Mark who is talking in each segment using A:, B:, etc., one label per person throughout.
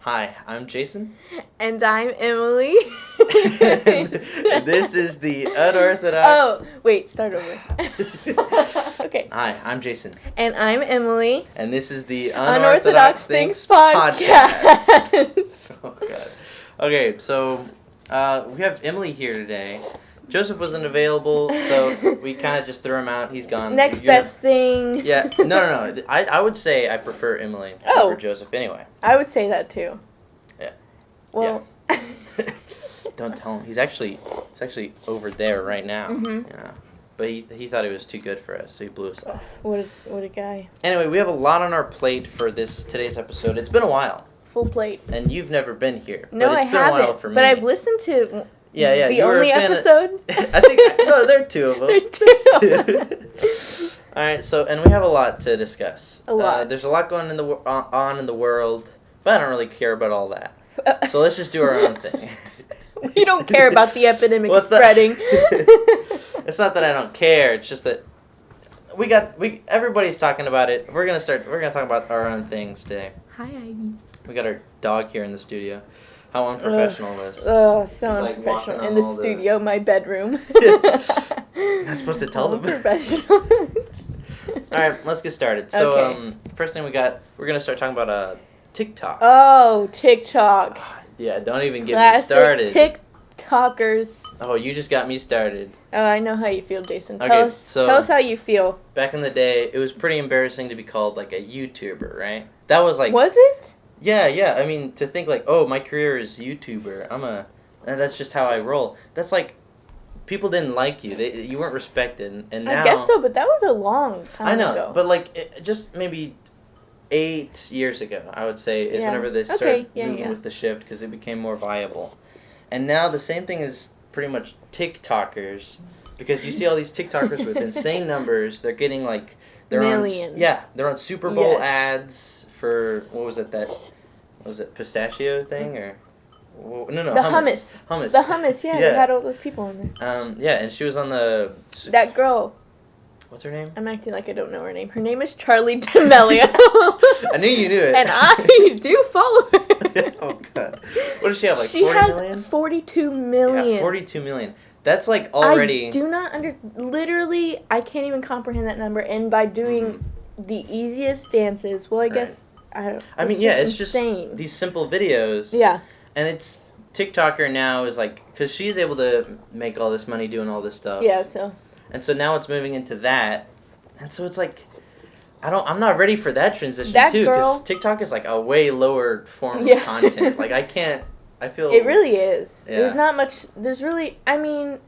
A: Hi, I'm Jason.
B: And I'm Emily.
A: And this is the Unorthodox.
B: Oh, wait, start over. Okay.
A: Hi, I'm Jason.
B: And I'm Emily.
A: And this is the
B: Unorthodox Things Podcast.
A: Oh, God. Okay, so we have Emily here today. Joseph wasn't available, so we kind of just threw him out. He's gone.
B: Next best thing.
A: Yeah, no. I would say I prefer Emily over Joseph anyway.
B: I would say that too.
A: Yeah.
B: Well.
A: Yeah. Don't tell him. He's actually over there right now.
B: Mm-hmm.
A: You know. But he thought he was too good for us, so he blew us off.
B: What a guy.
A: Anyway, we have a lot on our plate for today's episode. It's been a while.
B: Full plate.
A: And you've never been here.
B: No,
A: but it's
B: I
A: been
B: haven't.
A: A while for me.
B: But I've listened to
A: the
B: only episode.
A: I think no, there are two of them.
B: There's two.
A: All right, and we have a lot to discuss.
B: A lot.
A: There's a lot going on in the world, but I don't really care about all that. So let's just do our own thing.
B: We don't care about the epidemic
A: spreading.
B: spreading.
A: It's not that I don't care. It's just that everybody's talking about it. We're gonna talk about our own things today.
B: Hi, Ivy.
A: We got our dog here in the studio. How unprofessional this.
B: Oh, so
A: like
B: unprofessional. In the studio, my bedroom.
A: You're not supposed to tell them.
B: Professional.
A: All right, let's get started. So, first thing we're going to start talking about TikTok.
B: Oh, TikTok.
A: Yeah, don't even get
B: Classic
A: me started.
B: TikTokers.
A: Oh, you just got me started.
B: Oh, I know how you feel, Jason.
A: Okay,
B: tell us how you feel.
A: Back in the day, it was pretty embarrassing to be called like a YouTuber, right? That was like...
B: Was it?
A: Yeah. I mean, to think like, oh, my career is YouTuber. And that's just how I roll. That's like, people didn't like you. You weren't respected. And now...
B: I guess so, but that was a long time ago.
A: I know, but like, just maybe 8 years ago, I would say, is whenever they started moving with the shift, because it became more viable. And now the same thing is pretty much TikTokers, because you see all these TikTokers with insane numbers. They're getting like...
B: Millions.
A: They're on Super Bowl ads for, what was it, pistachio thing, or... No,
B: the hummus.
A: Hummus.
B: The hummus, yeah. They had all those people in there.
A: And she was on the...
B: That girl.
A: What's her name?
B: I'm acting like I don't know her name. Her name is Charlie D'Amelio.
A: I knew you knew it.
B: And I do follow her.
A: Oh, God. What does she have, like
B: 40
A: million?
B: She has 42 million.
A: Yeah, 42 million. That's like already...
B: I do not literally, I can't even comprehend that number. And by doing the easiest dances, well, I guess...
A: I mean, it's insane. Just these simple videos.
B: Yeah.
A: And it's... TikToker now is like... Because she's able to make all this money doing all this stuff.
B: Yeah, so...
A: And so now it's moving into that. And so it's like... I'm not ready for that transition, too. Because TikTok is like a way lower form of content. Like, I can't... I feel...
B: It really is.
A: Yeah.
B: There's not much... There's really... I mean...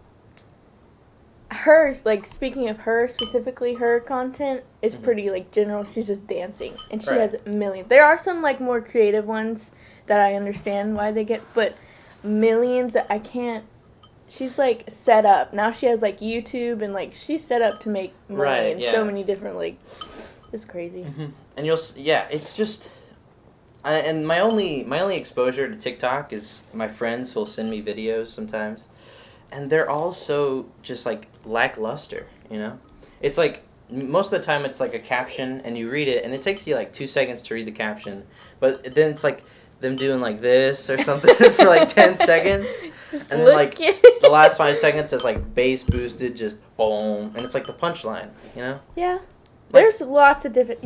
B: Hers, like, speaking of her specifically, her content is pretty, like, general. She's just dancing. And she has millions. There are some, like, more creative ones that I understand why they get... But millions that I can't... She's, like, set up. Now she has, like, YouTube and, like, she's set up to make money in so many different, like... It's crazy. Mm-hmm.
A: And it's just... and my only exposure to TikTok is my friends who'll send me videos sometimes. And they're all so just, like, lackluster, you know? It's like, most of the time it's like a caption, and you read it, and it takes you, like, 2 seconds to read the caption. But then it's, like, them doing, like, this or something for, like, 10 seconds.
B: Just
A: and then, like, the last 5 seconds is, like, bass boosted, just boom. And it's, like, the punchline, you know?
B: Yeah. There's lots of different...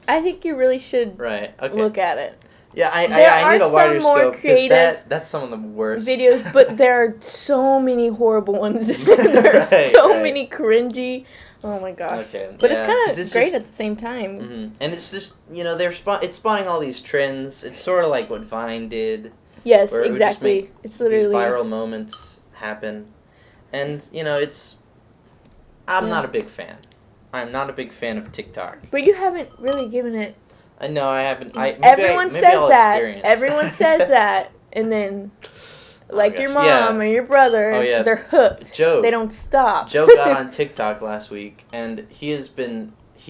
B: I think you really should look at it.
A: Yeah, I need a wider scope, because that's some of the worst
B: videos, but there are so many horrible ones. There are so many cringy. Oh my gosh.
A: Okay.
B: But it's kind of great at the same time.
A: Mm-hmm. And it's just, it's spawning all these trends. It's sort of like what Vine did.
B: Yes, exactly. It's literally
A: these viral moments happen. And, I'm not a big fan. I'm not a big fan of TikTok.
B: But you haven't really given it...
A: No, I haven't.
B: Everyone says that. Everyone says that. And then, your mom or your brother, they're hooked.
A: Joe.
B: They don't stop.
A: Joe got on TikTok last week, and he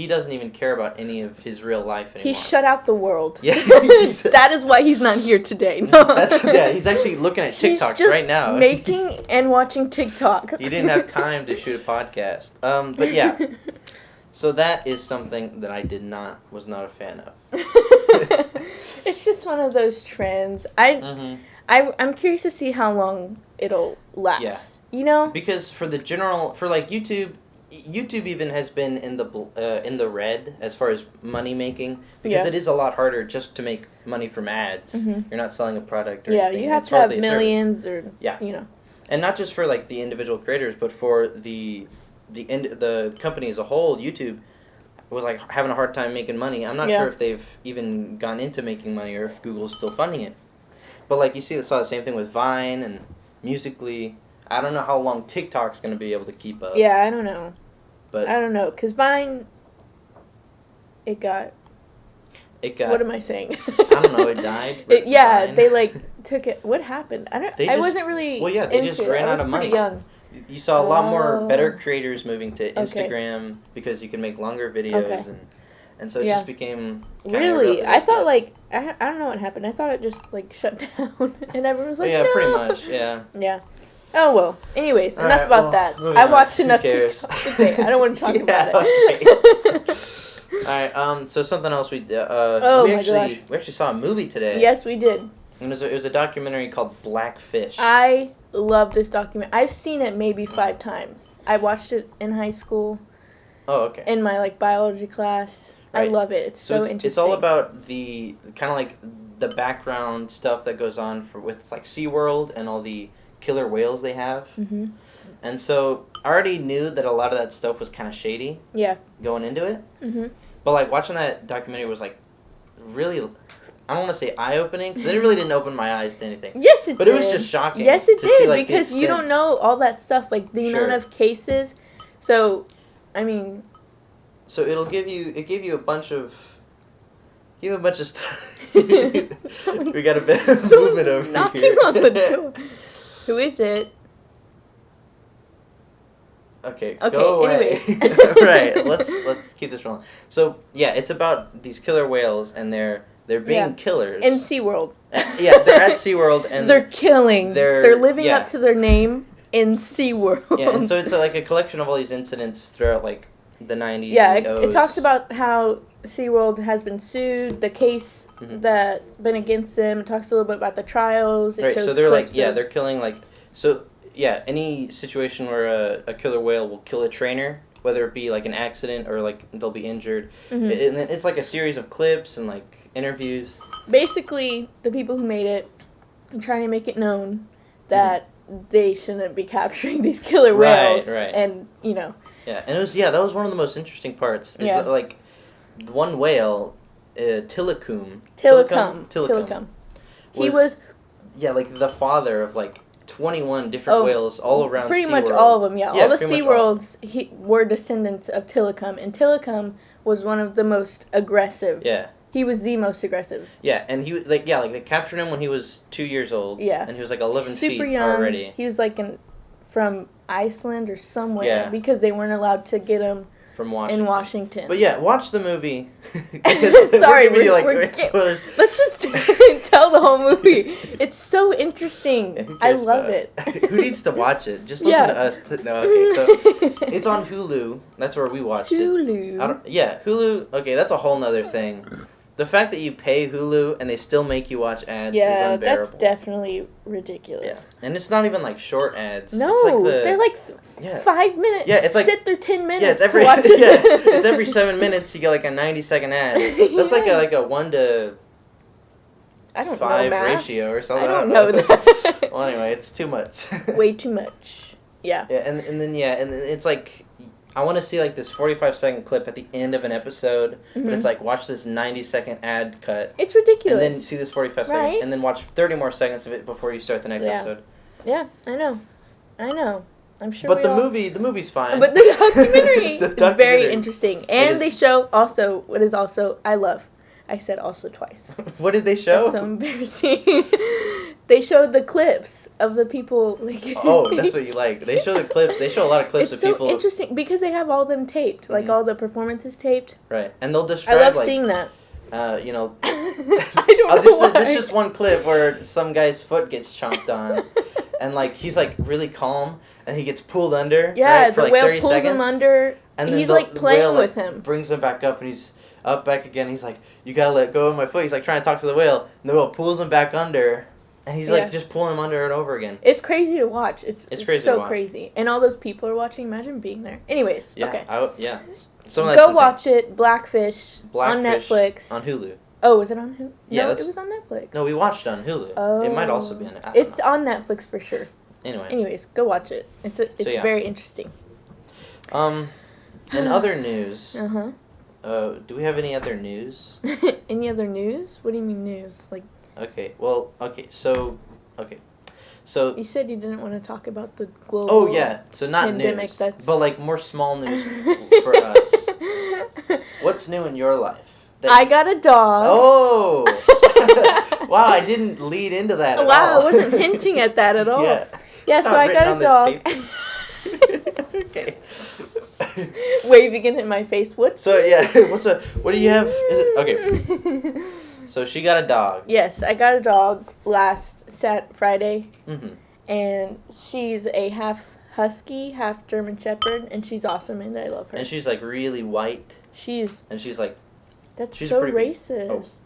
A: doesn't even care about any of his real life anymore.
B: He shut out the world.
A: Yeah.
B: That is why he's not here today. No.
A: He's actually looking at TikToks right now.
B: He's just making and watching TikToks.
A: He didn't have time to shoot a podcast. But yeah. So that is something that I was not a fan of.
B: It's just one of those trends. I'm curious to see how long it'll last.
A: Yeah.
B: You know?
A: Because for like YouTube even has been in the red as far as money making, because it is a lot harder just to make money from ads. You're not selling a product or anything.
B: You have to have millions or
A: and not just for like the individual creators, but for the company as a whole. YouTube was like having a hard time making money. I'm not sure if they've even gone into making money or if Google's still funding it. But like you saw the same thing with Vine and Musical.ly. I don't know how long TikTok's going to be able to keep up.
B: Yeah, I don't know.
A: But
B: I don't know, because Vine, it got... What am I saying?
A: I don't know, it died.
B: Vine. They like took it... What happened? I wasn't really
A: they just ran out of money.
B: Young.
A: You saw a lot more better creators moving to Instagram because you can make longer videos and so it just became
B: really. I thought like I don't know what happened. I thought it just like shut down and everyone was like, no.
A: Pretty much, yeah.
B: Yeah. Oh well. Anyways, enough about that. I watched enough TikTok today. I don't want to talk about it.
A: Okay. All right. So something else we actually saw a movie today.
B: Yes, we did.
A: And it was a documentary called Blackfish.
B: I love this document. I've seen it maybe 5 times. I watched it in high school.
A: Oh, okay.
B: In my like biology class. Right. I love it. It's so interesting. It's
A: all about the kind of like the background stuff that goes on with like SeaWorld and all the killer whales they have. Mm-hmm. And so I already knew that a lot of that stuff was kind of shady. Yeah. Going into it. Mm-hmm. But like watching that documentary was like really, I don't want to say eye-opening because it really didn't open my eyes to anything.
B: Yes, it did.
A: But it was just shocking.
B: Yes, it did, see, like, because you don't know all that stuff, like the amount of cases. So, I mean.
A: So it gave you a bunch of stuff. We got a bit of movement over
B: knocking
A: here.
B: On the door. Who is it?
A: Okay, go away.
B: Anyways.
A: Right, let's keep this rolling. So yeah, it's about these killer whales and they're being killers
B: in SeaWorld.
A: They're at SeaWorld and
B: they're killing. They're living up to their name in SeaWorld.
A: Yeah, and so it's like a collection of all these incidents throughout like the 90s.
B: Yeah,
A: and the O's.
B: It talks about how SeaWorld has been sued, the case that's been against them. It talks a little bit about the trials. It shows
A: so they're like,
B: of,
A: they're killing like, so yeah, any situation where a killer whale will kill a trainer, whether it be like an accident or like they'll be injured. And then it's like a series of clips and like interviews. Basically,
B: the people who made it are trying to make it known that they shouldn't be capturing these killer whales.
A: Right.
B: And, you know.
A: Yeah, and that was one of the most interesting parts. Is that, like, one whale, Tillicum. He was... Yeah, like, the father of, like, 21 different whales all around
B: pretty
A: SeaWorld.
B: Much all of them, yeah. All the SeaWorlds were descendants of Tillicum, and Tillicum was one of the most aggressive. Yeah. He was the most aggressive.
A: Yeah, and he they captured him when he was 2 years old. Yeah. And he was, like, 11 feet
B: young.
A: Already.
B: He was, like, from Iceland or somewhere because they weren't allowed to get him
A: from Washington.
B: In Washington.
A: But yeah, watch the movie.
B: Sorry, spoilers. Let's just tell the whole movie. It's so interesting. I love it.
A: Who needs to watch it? Just listen to us. Okay, so it's on Hulu. That's where we watched it. Hulu. Okay, that's a whole nother thing. The fact that you pay Hulu and they still make you watch ads is unbearable.
B: Yeah, that's definitely ridiculous. Yeah.
A: And it's not even like short ads.
B: No,
A: it's like
B: they're like 5 minutes.
A: Yeah, it's like
B: sit there 10 minutes to watch it.
A: It's every 7 minutes you get like a 90-second ad. That's like a 1 to 5 ratio or something.
B: I don't know that.
A: Well, anyway, it's too much.
B: Way too much. Yeah.
A: Yeah, and then and it's like. I want to see, like, this 45-second clip at the end of an episode, but it's like, watch this 90-second ad cut.
B: It's ridiculous.
A: And then see this 45-second, and then watch 30 more seconds of it before you start the next episode.
B: Yeah, I know. I'm sure
A: But the movie's fine.
B: But the documentary is very interesting. And they show also, what is also, I said also twice.
A: What did they show?
B: That's so embarrassing. They showed the clips of the people.
A: Oh, that's what you like. They show the clips. They show a lot of clips of people.
B: It's so interesting because they have all them taped, like all the performances taped.
A: Right, and they'll describe.
B: I love seeing that.
A: I don't know why. There's just one clip where some guy's foot gets chomped on, and like he's like really calm, and he gets pulled under.
B: Yeah,
A: for
B: the
A: like
B: whale
A: 30
B: pulls
A: seconds,
B: him under. And he's like playing with him.
A: Brings him back up, and up, back again. He's like, you gotta let go of my foot. He's like trying to talk to the whale. And the whale pulls him back under. And he's like just pulling him under and over again.
B: It's crazy to watch. It's crazy so
A: to watch.
B: Crazy. And all those people are watching. Imagine being there. Anyways,
A: yeah,
B: okay.
A: Go
B: watch it. Blackfish on Netflix.
A: On Hulu.
B: Oh, was it on Hulu?
A: Yeah,
B: no, it was on Netflix.
A: No, we watched it on Hulu.
B: Oh.
A: It might also be on it.
B: It's on Netflix for sure.
A: Anyways,
B: go watch it. It's very interesting.
A: In other news.
B: Uh-huh.
A: Do we have any other news?
B: Any other news? What do you mean news? Like.
A: Okay. Well. Okay. So.
B: You said you didn't want to talk about the global.
A: Oh yeah. So not
B: pandemic,
A: news, but like more small news for us. What's new in your life?
B: I got a dog.
A: Oh. Wow! I didn't lead into that at all.
B: Wow! I wasn't hinting at that at all. Yeah. So I got a dog.
A: Okay.
B: Waving it in my face. What do
A: you have? Is it okay? So she got a dog.
B: Yes, I got a dog last Friday.
A: Mm-hmm.
B: And she's a half husky, half German shepherd, and she's awesome, and I love her.
A: And she's like really white.
B: She's
A: like.
B: That's so racist.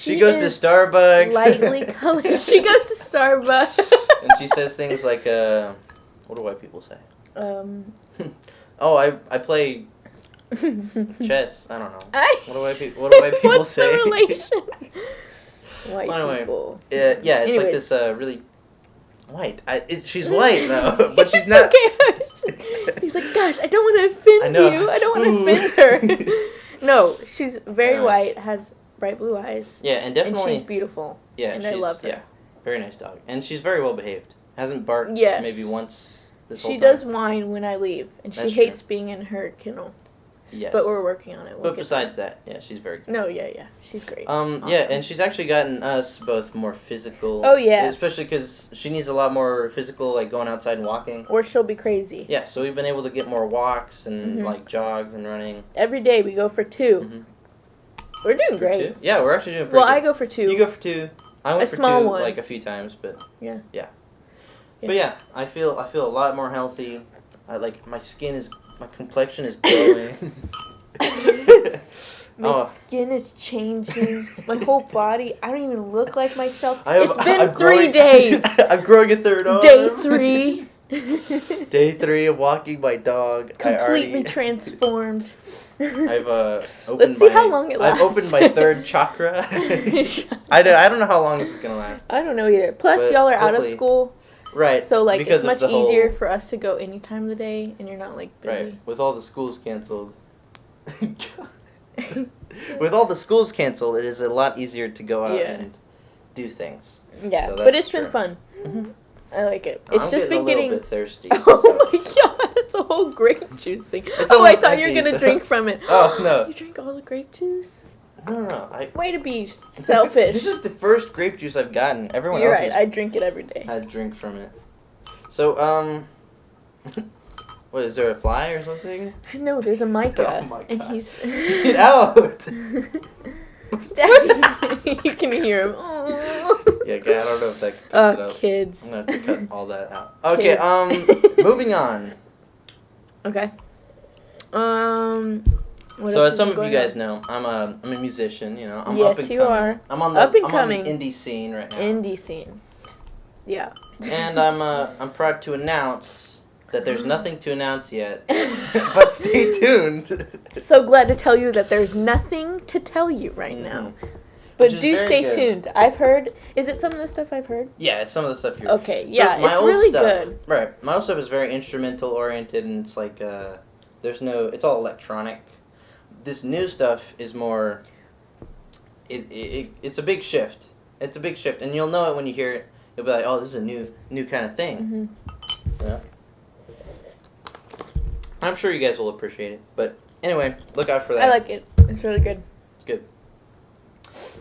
A: She goes to Starbucks.
B: Lightly colored. She goes to Starbucks.
A: And she says things like, what do white people say? Oh, I play chess. I don't know. What do white people say?
B: What's the relation? White people.
A: Yeah, it's like this really white. She's white though, but she's not.
B: Okay. He's like, gosh, I don't want to offend you. I don't want to offend her. No, she's very white, has bright blue eyes.
A: Yeah, and definitely.
B: And she's beautiful.
A: Yeah,
B: and I love her.
A: Yeah, very nice dog, and she's very well behaved. Hasn't barked maybe once this whole time.
B: She does whine when I leave, and she hates being in her kennel.
A: Yes.
B: But we're working on it.
A: But besides that, yeah, she's very good.
B: No, yeah, she's great.
A: Awesome. Yeah, and she's actually gotten us both more physical.
B: Oh, yeah.
A: Especially because she needs a lot more physical, like going outside and walking.
B: Or she'll be crazy.
A: Yeah, so we've been able to get more walks and like jogs and running.
B: Every day we go for 2. Mm-hmm. We're doing great.
A: 2? Yeah, we're actually doing pretty good.
B: I go for 2.
A: You go for 2. I went
B: a
A: for
B: small
A: 2
B: one.
A: like a few times, but
B: yeah.
A: But yeah, I feel a lot more healthy. My complexion is glowing.
B: My skin is changing. My whole body. I don't even look like myself. It's been 3 days.
A: I'm growing a third arm.
B: Day 3.
A: Day 3 of walking my dog.
B: Completely transformed.
A: I've opened.
B: Let's see how long it lasts.
A: I've opened my 3rd chakra. I don't know how long this is gonna last.
B: I don't know either. Plus, y'all are out of school.
A: Right.
B: So it's much easier for us to go any time of the day, and you're not busy.
A: Right. With all the schools canceled. With all the schools canceled, it is a lot easier to go out and do things.
B: Yeah, so but it's been fun. Mm-hmm. I like it. It's just been getting
A: a little bit thirsty.
B: Oh my god, it's a whole grape juice thing. I thought you were gonna drink from it.
A: Oh no!
B: You drink all the grape juice?
A: No.
B: Way to be selfish.
A: This is the first grape juice I've gotten. Everyone
B: You're
A: else.
B: Right. I drink it every day.
A: I drink from it. So what is there a fly or something?
B: No, there's a mica.
A: Oh my god!
B: And he's
A: get out.
B: You can hear him.
A: Yeah, okay, I don't know if that can cut it out.
B: Kids.
A: I'm gonna have to cut all that out. Okay, moving on.
B: Okay.
A: So as some of you guys know, I'm a musician. You know, I'm up and coming.
B: You are.
A: I'm on the indie scene right now.
B: Indie scene. Yeah.
A: And I'm proud to announce that there's nothing to announce yet, but stay tuned.
B: So glad to tell you that there's nothing to tell you right now. But do stay tuned. I've heard. Is it some of the stuff I've heard?
A: Yeah, it's some of the stuff you're.
B: Okay, yeah, it's really good.
A: Right, my old stuff is very instrumental oriented, and it's like it's all electronic. This new stuff is more. It's a big shift. It's a big shift, and you'll know it when you hear it. You'll be like, oh, this is a new kind of thing. Mm-hmm. Yeah. I'm sure you guys will appreciate it. But anyway, look out for that.
B: I like it. It's really good.
A: It's good.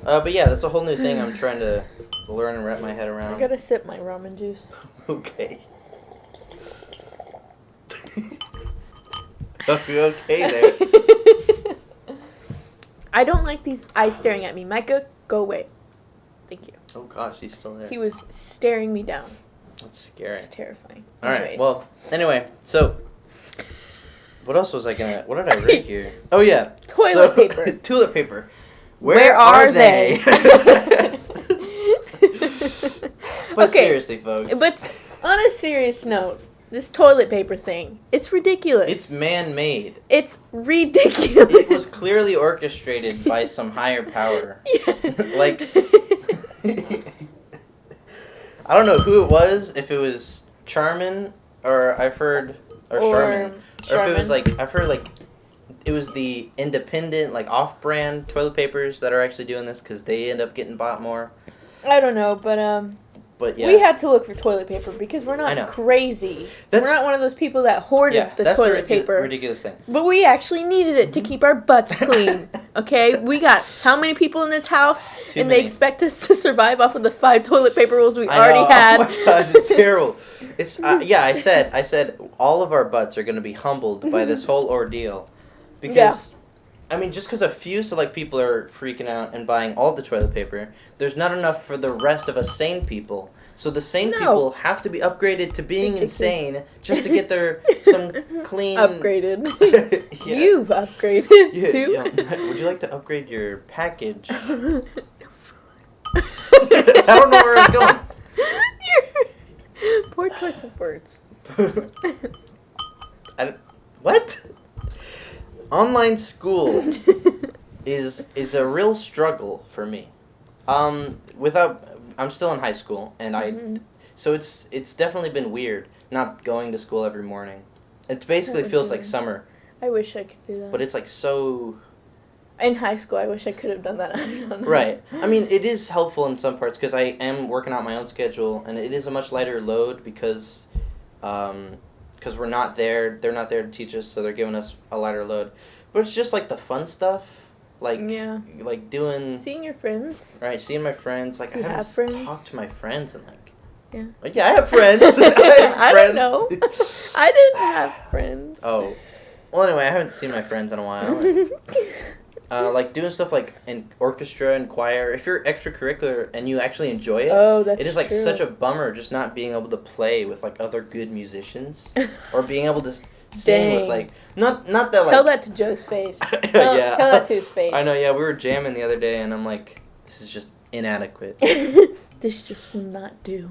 A: But yeah, that's a whole new thing I'm trying to learn and wrap my head around.
B: I gotta sip my ramen juice.
A: Okay. Okay there.
B: I don't like these eyes staring at me. Micah, go away. Thank you.
A: Oh gosh, he's still there.
B: He was staring me down.
A: That's scary.
B: It's terrifying.
A: All right. Well, anyway, so What else was I gonna? What did I write here? Oh yeah,
B: Toilet paper.
A: Toilet paper.
B: Where are they?
A: But
B: Okay,
A: seriously, folks.
B: But on a serious note, this toilet paper thing, it's ridiculous.
A: It's man-made.
B: It's ridiculous.
A: It was clearly orchestrated by some higher power. Like, I don't know who it was, if it was Charmin, or I've heard, or Charmin. Or if it was like, I've heard like, it was the independent, like off-brand toilet papers that are actually doing this because they end up getting bought more.
B: I don't know, but
A: yeah.
B: we had to look for toilet paper because we're not crazy. We're not one of those people that hoarded the toilet paper.
A: Ridiculous thing.
B: But we actually needed it to keep our butts clean. Okay, we got how many people in this house,
A: Too
B: and
A: many.
B: they expect us to survive off of the 5 toilet paper rolls we already had.
A: Oh my gosh, it's terrible. It's yeah. I said all of our butts are going to be humbled by this whole ordeal, because. I mean, just because a few select people are freaking out and buying all the toilet paper, there's not enough for the rest of us sane people. So the sane people have to be upgraded to being insane just to get their some clean...
B: Upgraded.
A: Yeah.
B: You've upgraded, too.
A: Yeah. Would you like to upgrade your package? I don't know where I'm going.
B: Poor choice of words.
A: What? Online school is a real struggle for me. I'm still in high school, and so it's definitely been weird not going to school every morning. It basically feels like summer.
B: I wish I could do that.
A: But it's like so.
B: In high school, I wish I could have done that.
A: Right. I mean, it is helpful in some parts because I am working out my own schedule, and it is a much lighter load because we're not there. They're not there to teach us, so they're giving us a lighter load. But it's just like the fun stuff, like doing
B: seeing your friends.
A: Right, seeing my friends. Like I haven't talked to my friends in like I have friends.
B: I don't know. I didn't have friends.
A: Oh, well. Anyway, I haven't seen my friends in a while. Like doing stuff like in orchestra and choir. If you're extracurricular and you actually enjoy it, it is like such a bummer just not being able to play with like other good musicians or being able to sing with like not that like.
B: Tell that to Joe's face. Tell that to his face.
A: I know. Yeah, we were jamming the other day, and I'm like, this is just inadequate.
B: This just will not do.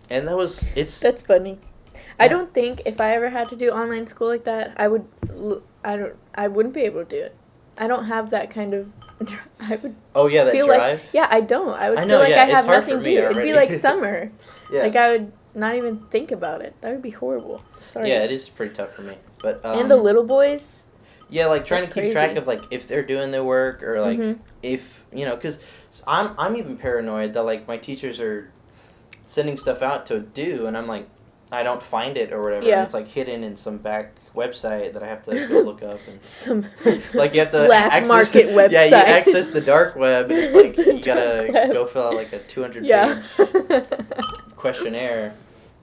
A: And
B: That's funny. Yeah. I don't think if I ever had to do online school like that, I wouldn't be able to do it. I don't have that kind of. I would.
A: Oh yeah, that
B: feel
A: drive.
B: I don't. I would feel like I have nothing to do. It'd be like summer.
A: Yeah.
B: Like I would not even think about it. That would be horrible. Sorry.
A: Yeah, it is pretty tough for me. But
B: and the little boys.
A: Yeah, like trying to keep track of like if they're doing their work or like if because I'm even paranoid that like my teachers are sending stuff out to do and I'm like I don't find it or whatever. Yeah. And it's like hidden in some back website that I have to go look up and
B: some
A: like you have to
B: black market website.
A: Yeah, you access the dark web and it's like you gotta go fill out like a 200-page questionnaire.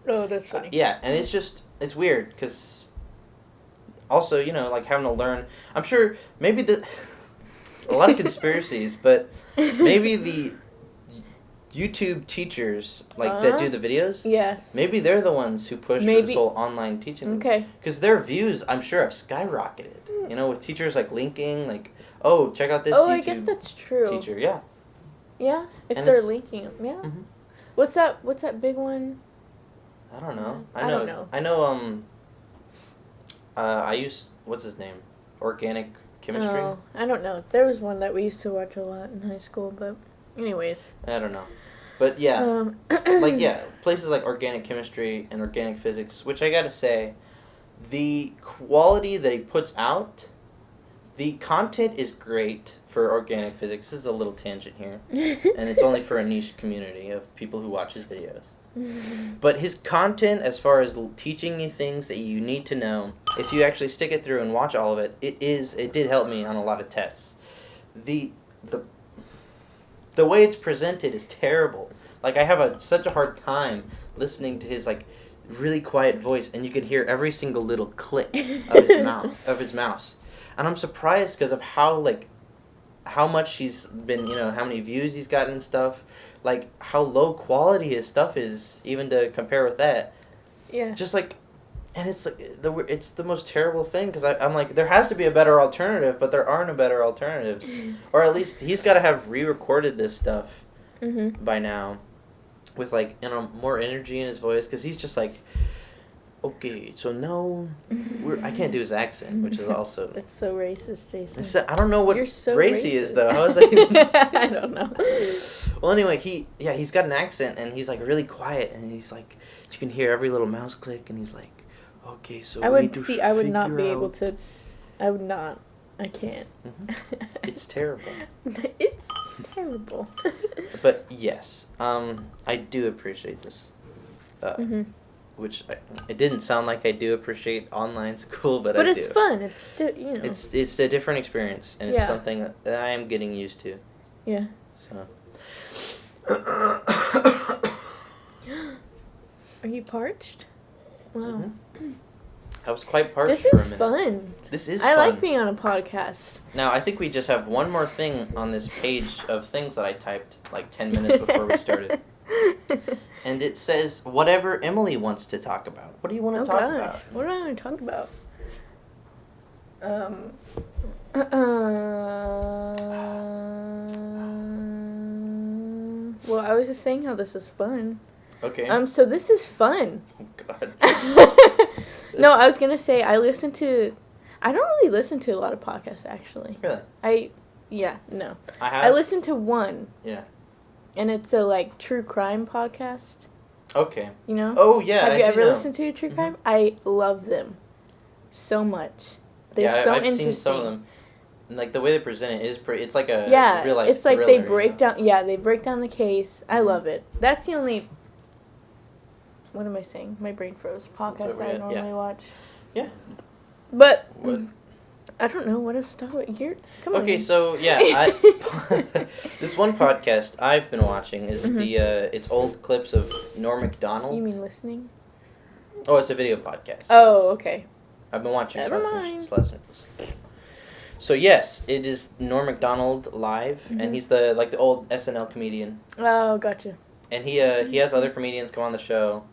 B: Oh, that's funny.
A: Yeah, and it's weird because also like having to learn. I'm sure maybe a lot of conspiracies, but maybe the YouTube teachers that do the videos. Yes. Maybe they're the ones who push for this whole online teaching.
B: Okay.
A: Because their views, I'm sure, have skyrocketed. With teachers like linking, like, oh, check out this YouTube
B: I guess that's true.
A: teacher. Yeah.
B: Yeah, if they're linking them, yeah. Mm-hmm. What's that big one?
A: I don't know.
B: I don't know.
A: I know. I use what's his name? Organic chemistry.
B: Oh, I don't know. There was one that we used to watch a lot in high school, but anyways.
A: I don't know. But yeah, places like organic chemistry and organic physics, which I gotta say, the quality that he puts out, the content is great for organic physics. This is a little tangent here, and it's only for a niche community of people who watch his videos. But his content, as far as teaching you things that you need to know, if you actually stick it through and watch all of it, it did help me on a lot of tests. The way it's presented is terrible. Like I have such a hard time listening to his like really quiet voice, and you can hear every single little click of his mouse. And I'm surprised because of how much he's been, how many views he's gotten and stuff. Like how low quality his stuff is, even to compare with that.
B: Yeah.
A: Just like And it's like it's the most terrible thing because I'm like, there has to be a better alternative, but there aren't a better alternatives, or at least he's got to have re-recorded this stuff by now, with like more energy in his voice, because he's just like, okay, so now I can't do his accent, which is also
B: it's so racist, Jason.
A: I don't know what
B: so
A: race he
B: racist.
A: is though. How is that even?
B: I don't know.
A: Well, anyway, he's got an accent and he's like really quiet and he's like, you can hear every little mouse click and he's like, okay, so
B: I would not be able to. I would not. I can't.
A: It's terrible.
B: It's terrible.
A: But yes, I do appreciate this. Which it didn't sound like I do appreciate online school, but I do.
B: But it's fun. It's
A: It's a different experience, and it's something that I am getting used to.
B: Yeah.
A: So.
B: Are you parched? Wow.
A: I was quite parched
B: This
A: for a
B: is
A: minute.
B: fun.
A: This is
B: I
A: fun.
B: like being on a podcast.
A: Now, I think we just have one more thing on this page of things that I typed like 10 minutes before we started. And it says, whatever Emily wants to talk about. What do you want to talk about?
B: What do I want to talk about? Well, I was just saying how this is fun.
A: Okay.
B: So this is fun.
A: Oh, God.
B: No, I was going to say I don't really listen to a lot of podcasts, actually.
A: Really?
B: I listen to one.
A: Yeah.
B: And it's a, like, true crime podcast.
A: Okay.
B: You know?
A: Oh, yeah.
B: Have you ever listened to a true crime? I love them so much. They're so
A: I've
B: interesting.
A: seen some of them. And, like, the way they present it is pretty... It's like a real life
B: it's like
A: thriller,
B: they break down... Yeah, they break down the case. I love it. That's the only... What am I saying? My brain froze. Podcast I normally watch.
A: Yeah.
B: But...
A: What?
B: I don't know what else to talk about. Come on.
A: Okay, so, yeah. This one podcast I've been watching is it's old clips of Norm Macdonald.
B: You mean listening?
A: Oh, it's a video podcast.
B: Oh, okay.
A: I've been watching
B: Never mind.
A: So yes, it is Norm Macdonald live, and he's the old SNL comedian.
B: Oh, gotcha.
A: And he has other comedians come on the show,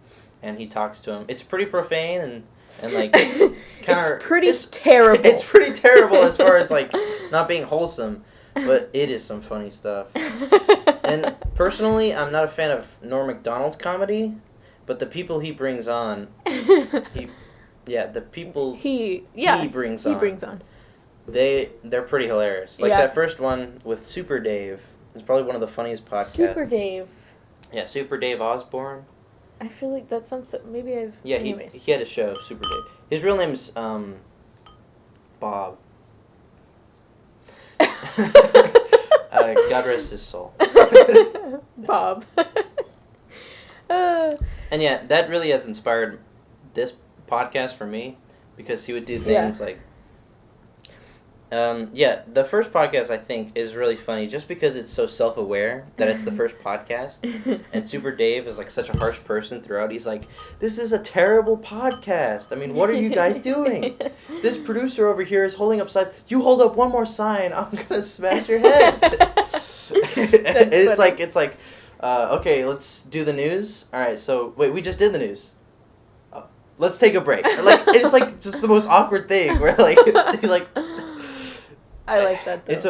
A: and he talks to them. It's pretty profane and like
B: it's pretty terrible.
A: It's pretty terrible as far as like not being wholesome, but it is some funny stuff. And personally, I'm not a fan of Norm Macdonald's comedy, but the people he brings on, he brings on. They're pretty hilarious. Like that first one with Super Dave is probably one of the funniest podcasts.
B: Super Dave.
A: Yeah, Super Dave Osborne.
B: I feel like that sounds so... Maybe I've...
A: Yeah, he had a show, Super Dave. His real name is Bob. God rest his soul.
B: Bob.
A: And yeah, that really has inspired this podcast for me, because he would do things like... the first podcast I think is really funny just because it's so self-aware that it's the first podcast. And Super Dave is like such a harsh person throughout. He's like, this is a terrible podcast. I mean, what are you guys doing? This producer over here is holding up signs. You hold up one more sign, I'm gonna smash your head. And it's like, okay, let's do the news. All right, so wait, we just did the news. Let's take a break. Like, it's like just the most awkward thing where like he's like.
B: I like that, though.
A: It's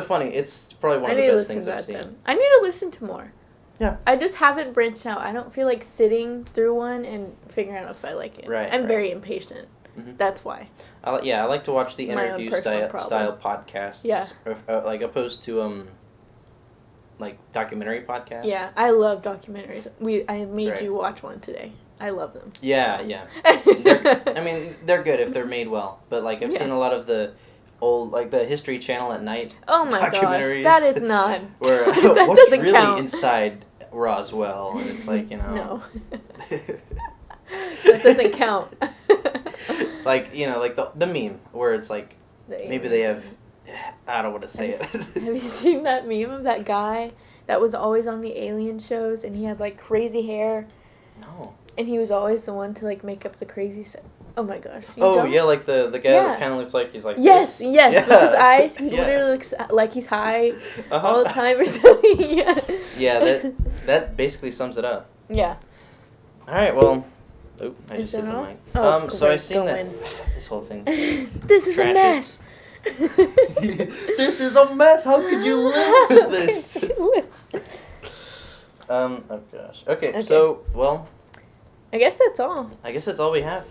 A: probably one of the best things I've seen.
B: Then. I need to listen to more.
A: Yeah.
B: I just haven't branched out. I don't feel like sitting through one and figuring out if I like it.
A: Right.
B: I'm very impatient.
A: Mm-hmm.
B: That's why.
A: I like to watch the interview style podcasts.
B: Yeah.
A: Like opposed to like documentary podcasts.
B: Yeah, I love documentaries. I made you watch one today. I love them.
A: Yeah, so. Yeah. They're good if they're made well. But like I've seen a lot of the old, like the History Channel at night.
B: Oh my gosh, that is not.
A: Where
B: that
A: what's
B: doesn't
A: really
B: count.
A: Inside Roswell, and it's like
B: No. That doesn't count.
A: Like like the meme where it's like maybe they have. I don't want to say it.
B: Have you seen that meme of that guy that was always on the alien shows and he had like crazy hair?
A: No.
B: And he was always the one to like make up the crazy stuff. Oh my gosh.
A: Yeah, like the guy that kind of looks like he's like
B: yes,
A: this.
B: Yes, with his eyes. He literally looks like he's high all the time or something.
A: Yeah, that basically sums it up.
B: Yeah.
A: All right, well, Oh, I
B: Is
A: just hit
B: that
A: the
B: all?
A: mic.
B: Oh,
A: So I
B: great,
A: seen
B: go
A: that
B: in.
A: this whole thing.
B: This is a
A: Trash
B: mess.
A: This is a mess. How could you live with this? Oh gosh. Okay, so well,
B: I guess that's all.
A: I guess that's all we have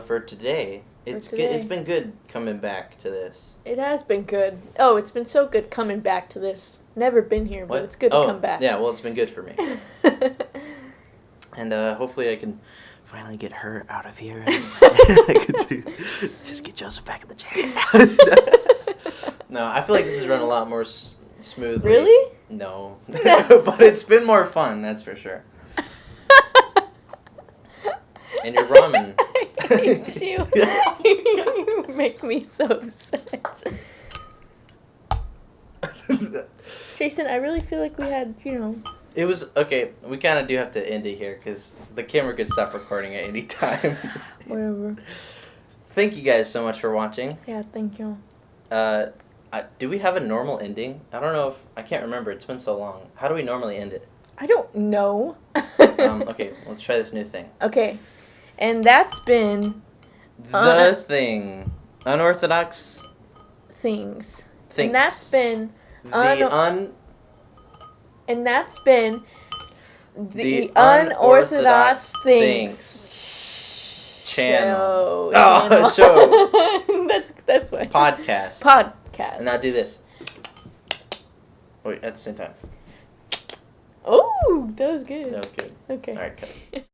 A: for today. It's good. It's been good coming back to this.
B: It has been good. Oh, it's been so good coming back to this. Never been here, but it's good to come back.
A: Yeah, well, it's been good for me. And hopefully I can finally get her out of here. And just get Joseph back in the chair. No, I feel like this has run a lot more smoothly.
B: Really?
A: No. But it's been more fun, that's for sure. And your ramen.
B: I hate you. You make me so upset. Jason, I really feel like we had,
A: It was, okay, we kind of do have to end it here because the camera could stop recording at any time.
B: Whatever.
A: Thank you guys so much for watching.
B: Yeah, thank you.
A: Do we have a normal ending? I don't know if, I can't remember, it's been so long. How do we normally end it?
B: I don't know.
A: Okay, let's try this new thing.
B: Okay, and that's been...
A: The Thing. Unorthodox
B: Things.
A: Things.
B: And that's been... And that's been the Unorthodox Things
A: channel.
B: Show. That's why.
A: Podcast.
B: And
A: now do this. Wait, at the same time.
B: Oh, that was good.
A: That was good.
B: Okay.
A: All right, cut.